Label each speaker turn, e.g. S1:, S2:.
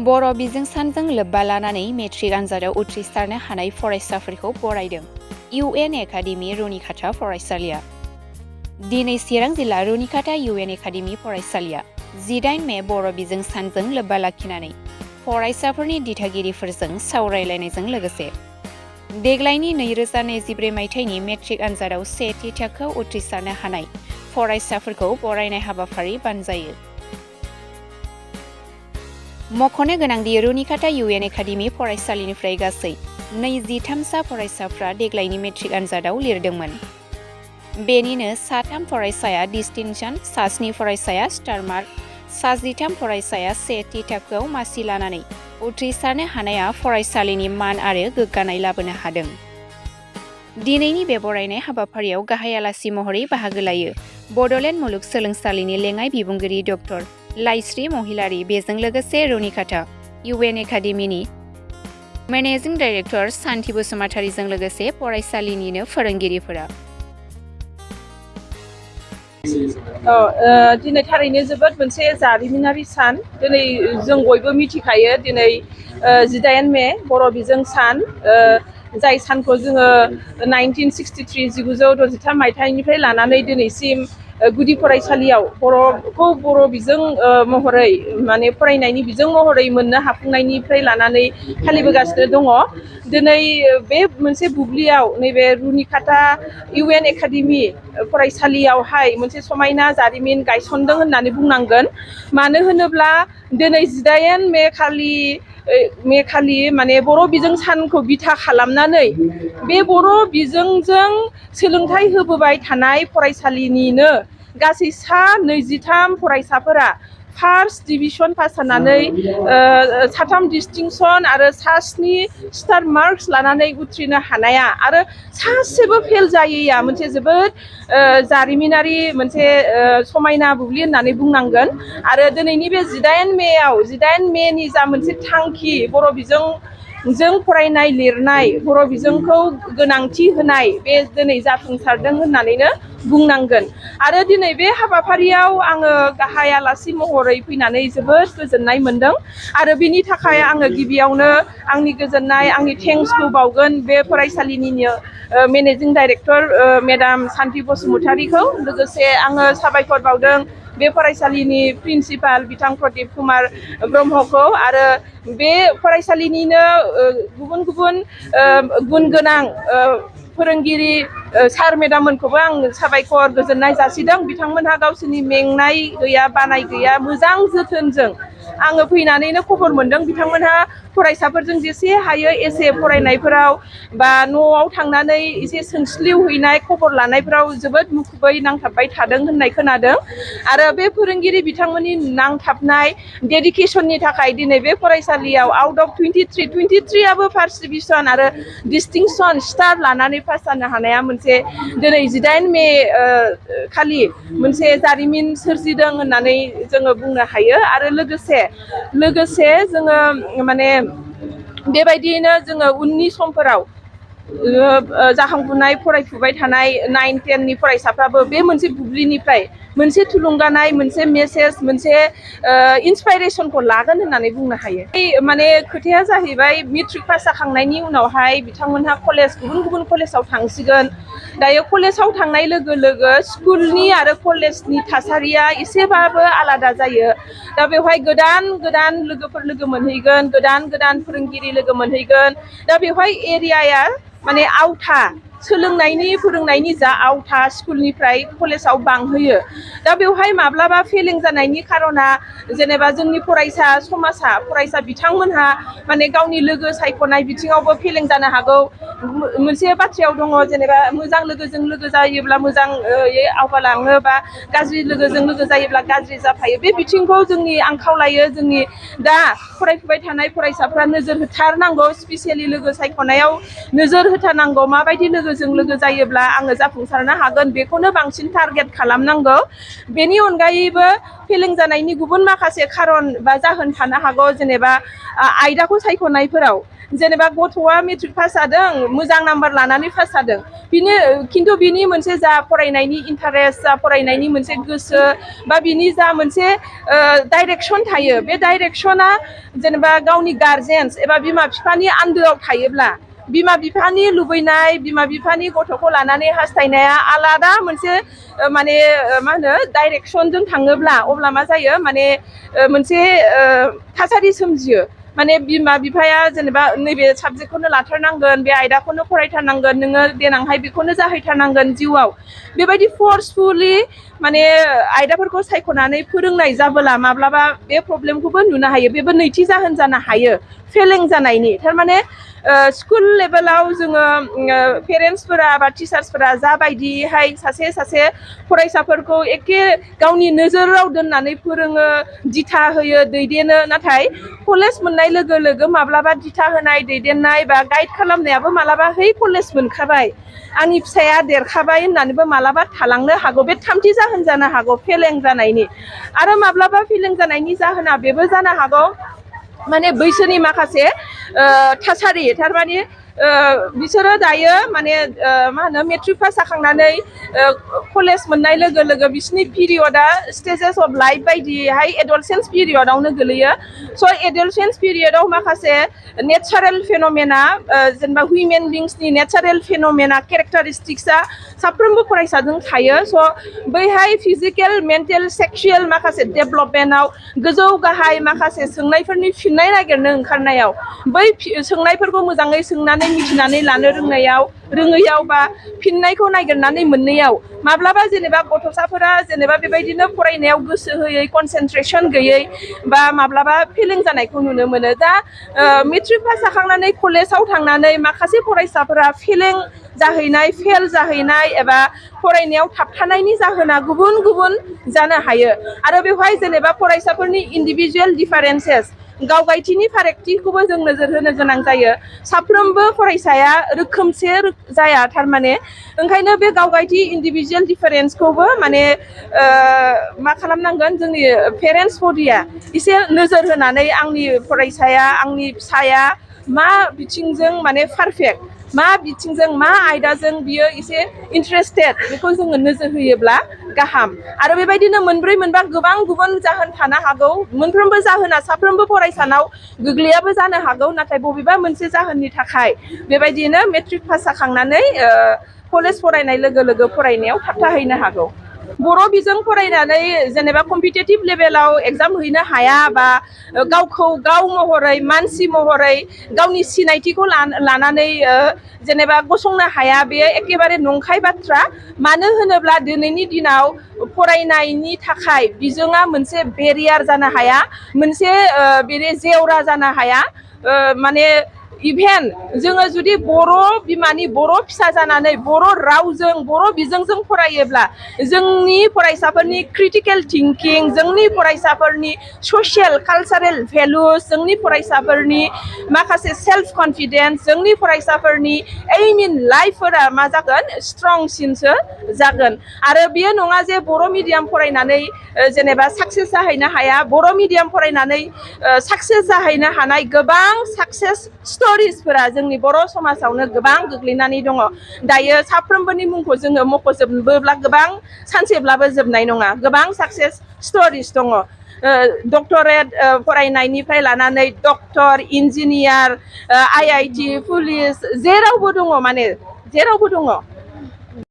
S1: बर' बिजों सानजों लोब्बा लानानै मेट्रिक आनजादाव उथ्रिसारनो हानाय फरायसाफोरखौ बरायदों UN एकाडेमि रुनिकाटा फरायसालिया। दिनै चिरां जिल्ला रुनिकाटा UN एकाडेमि फरायसालिया 18 मे बर' बिजों सानजों लोब्बा लाखिनानै फरायसाफोरनि दिथागिरिफोरजों सावरायलायनायजों लोगोसे देग्लायनि 2024 मायथाइनि मेट्रिक आनजादाव सेथि थाखोआव उथ्रिसारनो हानाय फरायसाफोरखौ बरायनाय हाबाफारि बानजायो। मख'नो गोनांदि रुनिकाटा UN एकाडेमि फरायसालिनिफ्राय गासै 23 सा फरायसाफ्रा देग्लायनि मेट्रिक आनजादाव लिरदोंमोन। बेनिनो 3 फरायसाया डिस्टिंशन, 7 फरायसाया स्टार मार्क, 13 फरायसाया सेथि थाखोआव मासि लानानै उथ्रिसारनो हानाया फरायसालिनि मान आरो गोग्गानाय लाबोनो हादों। दिनैनि बे बरायनाय हाबाफारियाव गाहाय आलासि महरै बाहागो लायो बड'लेण्ड मुलुगसोलोंसालिनि लेङाइ बिबुंगिरि डक्टर लाइस्रि महिलारि, बेजों लोगोसे रुनिकाटा UN एकाडेमिनि मेनेजिं डाइरेक्टर सान्थि बसुमतारीजों लोगोसे फरायसालिनिनो फोरोंगिरिफोरा।
S2: दिनै थारैनो जोबोद मोनसे जारिमिनारि सान। दिनै जों बयबो मिथिखायो दिनै 18 मे बर' बिजों सान, जाय सानखौ जोङो 1963 मायथाइनिफ्राय लानानै दिनैसिम गुदि फरायसालियाव बर'खौ बर' बिजों महरै माने फरायनायनि बिजों महरै मोननो हाफुंनायनिफ्राय लानानै फालिबोगासिनो दङ। दिनै बे मोनसे बुब्लियाव नैबे रुनिकाटा UN एकाडेमि फरायसालियावहाय मोनसे समायना जारिमिन गायसनदों होननानै बुंनांगोन। मानो होनोब्ला दिनै 18 मे खालि माने बर' बिजों सानखौ बिथा खालामनानै बे बर' बिजोंजों सोलोंथाइ होबोबाय थानाय फरायसालिनिनो गासै 23 फरायसाफोरा फार्स्ट डिभिजन पास जानानै 3 डिस्टिंशन आरो 7 स्टार मार्कस लानानै उथ्रिनो हानाया आरो सासेबो फेल जायैया मोनसे जोबोद जारिमिनारि मोनसे समायना बुब्लि होननानै बुंनांगोन। आरो दिनैनि बे 18 मेनि जा मोनसे थांखि बर' बिजोंजों फरायनाय लिरनाय, बर' बिजोंखौ गोनांथि होनाय, बे दिनै जाफुंसारदों होननानैनो बुंनांगोन। आरो दिनै बे हाबाफारियाव आङो गाहाय आलासि महरै फैनानै जोबोद गोजोननाय मोनदों। आरो बिनि थाखाय आङो गिबियावनो आंनि गोजोननाय, आंनि थेंक्सखौ बावगोन बे फरायसालिनिनो मेनेजिं डाइरेक्टर मेडाम सान्थि बसुमतारीखौ। लोगोसे आङो साबायखर बावदों बे फरायसालिनि प्रिन्सिपाल बिथां प्रदिप कुमार ब्रह्मखौ आरो बे फरायसालिनिनो गुबुन गुबुन गुन गोनां फोरोंगिरि सार मेडाममोनखौबो आं साबायखर गोजोननाय जासिदों। बिथांमोनहा गावसोरनि मेंनाय गैया, बानाय गैया, मोजां जोथोनजों आङो फैनानैनो खबर मोनदों बिथांमोनहा फरायसाफोरजों जेसे हायो एसे फरायनायफोराव बा न'आव थांनानै एसे सोंस्लिउ हैनाय खबर लानायफ्राव जोबोद मुखुबै नांथाबबाय थादों होननाय खोनादों। आरो बे फोरोंगिरि बिथांमोननि नांथाबनाय डेडिकेसननि थाखाय दिनै बे फरायसालियाव आउट अफ 23आबो फार्स्ट डिभिजन आरो डिस्टिंशन स्टार लानानै पास जानो हानाया मोनसे दिनै 18 मे खालि मोनसे जारिमिन सोरजिदों होननानै जोङो बुंनो हायो। आरो लोगोसे जोङो माने बेबायदियैनो जोङो उननि समफोराव जाखांफुनाय फरायफुबाय थानाय 9-10नि फरायसाफ्राबो बे मोनसे बुब्लिनिफ्राय मोनसे थुलुंगानाय, मोनसे मेसेज, मोनसे इन्सपाइरेसनखौ लागोन होननानै बुंनो हायो। माने खोथाया जाहैबाय मेट्रिक पास जाखांनायनि उनावहाय बिथांमोनहा गुबुन गुबुन कलेजाव थांसिगोन। दायो कलेजाव थांनाय लोगो लोगो स्कुलनि आरो कलेजनि थासारिया एसेबाबो आलादा जायो। दा बेवहाय गोदान गोदान लोगोफोर लोगो मोनहैगोन, गोदान गोदान फोरोंगिरि लोगो मोनहैगोन। दा बेवहाय एरियाया माने आवथा, सोलोंनायनि फोरोंनायनि जा आवथा स्कुलनिफ्राय कलेजाव बांहोयो। दा बेवहाय माब्लाबा फेलें जानायनि खार'ना जेनेबा जोंनि फरायसा समाजा, फरायसा बिथांमोनहा माने गावनि लोगो सायख'नाय बिथिङावबो फेलें जानो हागौ। मोनसे बाथ्रायाव दङ जेनेबा मोजां लोगोजों लोगो जायोब्ला मोजां आवगालाङो बा गाज्रि लोगोजों लोगो जायोब्ला गाज्रि जाफायो। बे बिथिंखौ जोंनि आं खावलायो जोंनि दा फरायफुबाय थानाय फरायसाफ्रा नोजोर होथारनांगौ, स्पेसियेलि लोगो सायख'नायाव नोजोर होथारनांगौ। माबायदि लोगो लोगोजों लोगो जायोब्ला आङो जाफुंसारनो हागोन बेखौनो बांसिन टारगेट खालामनांगौ। बेनि अनगायैबो फेलें जानायनि गुबुन माखासे खारन बा जाहोन थानो हागौ, जेनेबा आयदाखौ सायख'नायफोराव जेनेबा गथ'आ मेट्रिक पास जादों, मोजां नाम्बार लानानै पास जादों, खिन्थु बिनि मोनसे जा फरायनायनि इन्टारेस्ट, जा फरायनायनि मोनसे गोसो बा बिनि जा मोनसे डाइरेक्सन थायो, बे डाइरेक्सना जेनेबा गावनि गार्जेन्स एबा बिमा बिफानि आन्दोआव थायोब्ला, बिमा बिफानि लुबैनाय, बिमा बिफानि गथ'खौ लानानै हास्थायनाया आलादा मोनसे माने मा होनो डाइरेक्सनजों थाङोब्ला, अब्ला मा जायो माने मोनसे थासारि सोमजियो। माने बिमा बिफाया जेनेबा नैबे साबजेक्टखौनो लाथारनांगोन, बे आयदाखौनो फरायथारनांगोन, नोङो देनांहाय बेखौनो जाहैथारनांगोन जिउआव, बेबायदि फर्सफुलि माने आयदाफोरखौ सायख'नानै फोरोंनाय जाबोला माब्लाबा बे प्रब्लेमखौबो नुनो हायो। बेबो नैथि जाहोन जानो हायो फेलें जानायनि। थारमाने स्कुल लेभेलाव जोङो पेरेन्टसफोरा बा टिचार्सफोरा जाबायदिहाय सासे सासे फरायसाफोरखौ एखे गावनि नोजोराव दोननानै फोरोङो, दिथा होयो, दैदेनो, नाथाय कलेज मोननाय लोगो लोगो माब्लाबा दिथा होनाय, दैदेननाय बा गाइड खालामनायाबो मालाबा है कलेज मोनखाबाय, आंनि फिसाया देरखाबाय होननानैबो मालाबा थालांनो हागौ। बे थामथि जाहोन जानो हागौ फेलें जानायनि। आरो माब्लाबा फेलें जानायनि जाहोना बेबो जानो हागौ माने बैसोनि माखासे थासारि। थारमाने बिसोरो दायो माने मा होनो मेट्रिक पास जाखांनानै कलेज मोननाय लोगो लोगो बिसोरनि पिरियडआ स्टेजेस अफ लाइफ बायदिहाय एडलसेन्स पिरियडआवनो गोलैयो। स' एडलसेन्स पिरियडआव माखासे नेचारेल फेन'मेना, जेनेबा हिउमेन बिंसनि नेचारेल फेन'मेना, केरेक्टारिस्टिक्सआ साफ्रोमबो फरायसाजों थायो। स' बैहाय फिजिकेल, मेन्टेल, सेक्सुयेल माखासे डेभेलपमेन्टआव गोजौ गाहाय माखासे सोंनायफोरनि फिननाय नागिरनो ओंखारनायाव, बै सोंनायफोरखौ मोजाङै सोंनानै मिथिनानै लानो रोङैयाव बा फिननायखौ नागिरनानै मोनैयाव माब्लाबा जेनेबा गथ'साफोरा जेनेबा बेबायदिनो फरायनायाव गोसो होयै, कनसेन्ट्रेसन गैयै बा माब्लाबा फेलें जानायखौ नुनो मोनो। दा मेट्रिक पास जाखांनानै कलेजाव थांनानै माखासे फरायसाफोरा फेलें जाहैनाय, फेल जाहैनाय एबा फरायनायाव थाबथानायनि जाहोना गुबुन गुबुन जानो हायो। आरो बेवहाय जेनेबा फरायसाफोरनि इन्डिभिजुवेल डिफारेन्सेस, गावगायथिनि फारागथिखौबो जों नोजोर होनो गोनां जायो। साफ्रोमबो फरायसाया रोखोमसे जाया थारमाने, ओंखायनो बे गावगायथि इन्डिभिजुवेल डिफारेन्सखौबो माने मा खालामनांगोन, जोंनि पेरेन्टस बडिया एसे नोजोर होनानै आंनि फरायसाया, आंनि फिसाया मा बिथिंजों माने पारफेक्ट, मा बिथिंजों, मा आयदाजों बियो एसे इन्टारेस्टेड, बेखौ जोङो नोजोर होयोब्ला गाहाम। आरो बेबायदिनो मोनब्रै मोनबा गोबां गुबुन जाहोन थानो हागौ। मोनफ्रोमबो जाहोना साफ्रोमबो फरायसानाव गोग्लैयाबो जानो हागौ, नाथाय बबेबा मोनसे जाहोननि थाखाय बेबायदिनो मेट्रिक पास जाखांनानै कलेज फरायनाय लोगो लोगो फरायनायाव थाबथाहैनो हागौ। बर' बिजों फरायनानै जेनेबा कम्पिटिटिभ लेभेलाव एग्जाम हैनो हाया बा गावखौ गाव महरै, मानसि महरै गावनि सिनायथिखौ लानानै जेनेबा गसंनो हाया, बेयो एखेबारे नंखाय बाथ्रा। मानो होनोब्ला दिनैनि दिनाव फरायनायनि थाखाय बिजोङा मोनसे बेरियार जानो हाया, मोनसे बेनि जेवरा जानो हाया। माने इभेन जोङो जुदि बर' बिमानि बर' फिसा जानानै बर' रावजों, बर' बिजोंजों फरायोब्ला जोंनि फरायसाफोरनि क्रिटिकेल थिंकिं, जोंनि फरायसाफोरनि ससियेल कालचारेल भेलुस, जोंनि फरायसाफोरनि माखासे सेल्फ कनफिडेन्स, जोंनि फरायसाफोरनि एइम इन लाइफफोरा मा जागोन, स्ट्रंसिनसो जागोन। आरो बेयो नङा जे बर' मिडियाम फरायनानै जेनेबा साक्सेस जाहैनो हाया। बर' मिडियाम फरायनानै साक्सेस जाहैनो हानाय गोबां साक्सेस स्ट'रिसफोरा जोंनि बर' समाजावनो गोबां गोग्लैनानै दङ। दायो साफ्रोमबोनि मुंखौ जोङो मख'जोबोब्ला गोबां सानसेब्लाबो जोबनाय नङा। गोबां साक्सेस स्ट'रिस दङ। डक्टरेट फरायनायनिफ्राय लानानै डक्टर, इन्जिनियार, IIT, पुलिस, जेरावबो दङ, माने जेरावबो दङ।